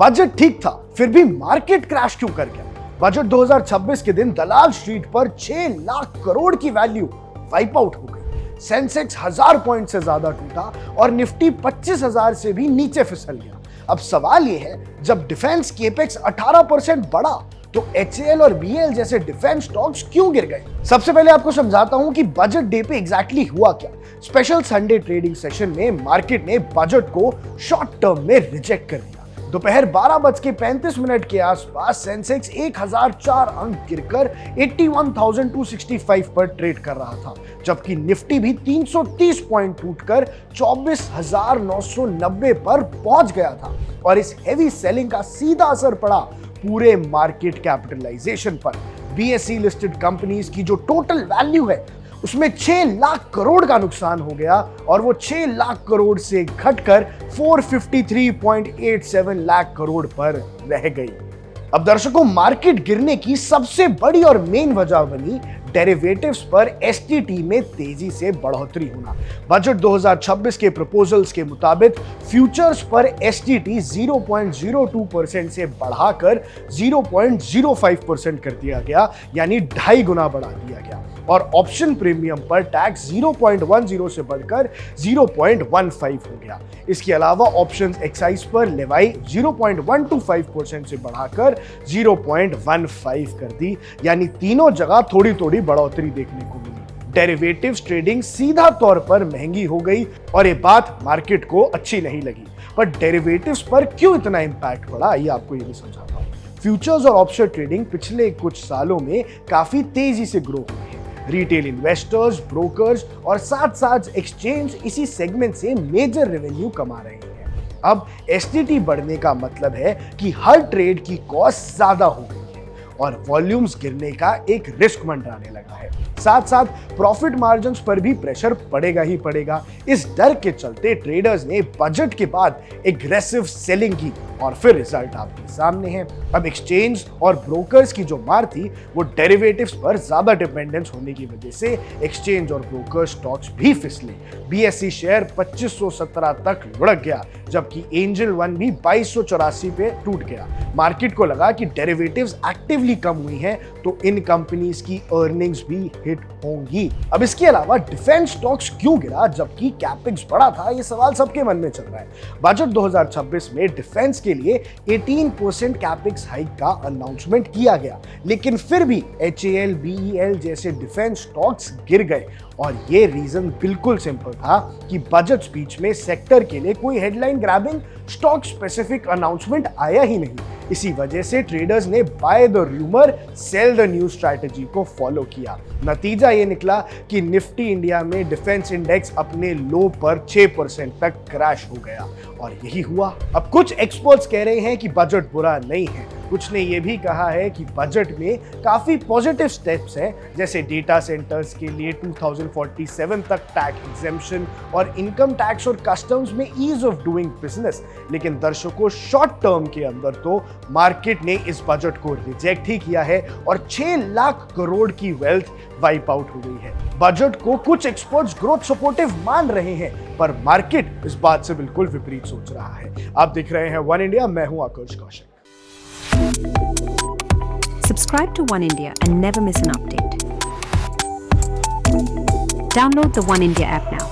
Budget ठीक था, फिर भी मार्केट क्रैश क्यों कर गया? बजट 2026 के दिन दलाल स्ट्रीट पर 6 लाख करोड़ की वैल्यू वाइप आउट हो गई। सेंसेक्स 1000 पॉइंट से ज्यादा टूटा और निफ्टी 25,000 से भी नीचे फिसल गया। अब सवाल यह है, जब डिफेंस केपेक्स 18% बढ़ा तो एचएएल और बीएल जैसे डिफेंस स्टॉक्स क्यों गिर गए? सबसे पहले आपको समझाता हूं कि बजट डे पे एग्जैक्टली हुआ क्या। स्पेशल संडे ट्रेडिंग सेशन में मार्केट ने बजट को शॉर्ट टर्म में रिजेक्ट कर दिया। दोपहर 12:35 के आसपास सेंसेक्स 1004 अंक गिरकर 81,265 पर ट्रेड कर रहा था, जबकि निफ्टी भी 330 पॉइंट टूटकर 24,990 पर पहुंच गया था। और इस हेवी सेलिंग का सीधा असर पड़ा पूरे मार्केट कैपिटलाइजेशन पर। बीएसई लिस्टेड कंपनीज की जो टोटल वैल्यू है उसमें 6 लाख करोड़ का नुकसान हो गया और वो 6 लाख करोड़ से घटकर 453.87 लाख करोड़ पर रह गई। अब दर्शकों, मार्केट गिरने की सबसे बड़ी और मेन वजह बनी डेरिवेटिव्स पर एसटीटी में तेजी से बढ़ोतरी होना। बजट 2026 के प्रपोजल्स के मुताबिक फ्यूचर्स पर एसटीटी 0.02% से बढ़ाकर 0.05% कर दिया गया, यानी 2.5 गुना बढ़ा दिया गया। और ऑप्शन प्रीमियम पर टैक्स 0.10 से बढ़कर 0.15 हो गया। इसके अलावा ऑप्शंस एक्साइज पर लेवाई 0.125% से बढ़ाकर 0.15 कर दी, यानी तीनों जगह थोड़ी थोड़ी बढ़ोतरी देखने को मिली। डेरिवेटिव्स ट्रेडिंग सीधा तौर पर महंगी हो गई और ये बात मार्केट को अच्छी नहीं लगी। पर डेरिवेटिव्स पर क्यों इतना इंपैक्ट पड़ा, ये आपको ये भी समझाता हूं। फ्यूचर्स और ऑप्शन ट्रेडिंग पिछले कुछ सालों में काफी तेजी से ग्रो हुई है। रिटेल इन्वेस्टर्स, ब्रोकर्स और साथ साथ एक्सचेंज इसी सेगमेंट से मेजर रेवेन्यू कमा रहे हैं। अब एसटीटी बढ़ने का मतलब है कि हर ट्रेड की कॉस्ट ज्यादा हो गई है और वॉल्यूम्स गिरने का एक रिस्क मंडराने लगा है। साथ साथ प्रॉफिट मार्जिन्स पर भी प्रेशर पड़ेगा ही पड़ेगा। इस डर के चलते ट्रेडर्स ने बजट के बाद एग्रेसिव सेलिंग की और फिर रिजल्ट आपके सामने है। अब एक्सचेंज और ब्रोकर्स की जो मार थी वो डेरिवेटिव्स पर ज्यादा डिपेंडेंस होने की वजह से एक्सचेंज और ब्रोकर स्टॉक्स भी फिसले। बीएसई शेयर 2517 तक लुढ़क गया, जबकि एंजल वन भी 2284 पे टूट गया। मार्केट को लगा कि डेरिवेटिव्स एक्टिवली कम हुई हैं तो इन कंपनीज की अर्निंग्स भी हिट होंगी। अब इसके अलावा डिफेंस स्टॉक्स क्यों गिरा जबकि कैपेक्स बढ़ा था, ये सवाल सबके मन में चल रहा है। बजट 2026 में डिफेंस के लिए 18% कैपेक्स हाइक का अनाउंसमेंट किया गया, लेकिन फिर भी एचएएल, बीईएल जैसे डिफेंस स्टॉक्स गिर गए। और ये रीजन बिल्कुल सिंपल था कि बजट स्पीच में सेक्टर के लिए कोई headline grabbing stock specific announcement आया ही नहीं। इसी वजह से ट्रेडर्स ने by the rumour cell the news strategy को फॉलो किया। नतीजा ये निकला कि निफ्टी इंडिया में डिफेंस इंडेक्स अपने लो पर 6% तक क्रैश हो गया और यही हुआ। अब कुछ एक्सपर्ट्स कह रहे हैं कि बजट बुरा नहीं है, कुछ ने यह भी कहा है कि बजट में काफी पॉजिटिव स्टेप्स हैं, जैसे डेटा सेंटर्स के लिए 2047 तक टैक्स एग्जेम्पशन और इनकम टैक्स और कस्टम्स में ईज ऑफ डूइंग बिजनेस। लेकिन दर्शकों, शॉर्ट टर्म के अंदर तो मार्केट ने इस बजट को रिजेक्ट ही किया है और 6 लाख करोड़ की वेल्थ वाइप आउट हो गई है। बजट को कुछ एक्सपर्ट्स ग्रोथ सपोर्टिव मान रहे हैं, पर मार्केट इस बात से बिल्कुल विपरीत सोच रहा है। आप देख रहे हैं वन इंडिया, मैं हूं आकर्ष Kaushik. Subscribe to One India and never miss an update. Download the One India app now.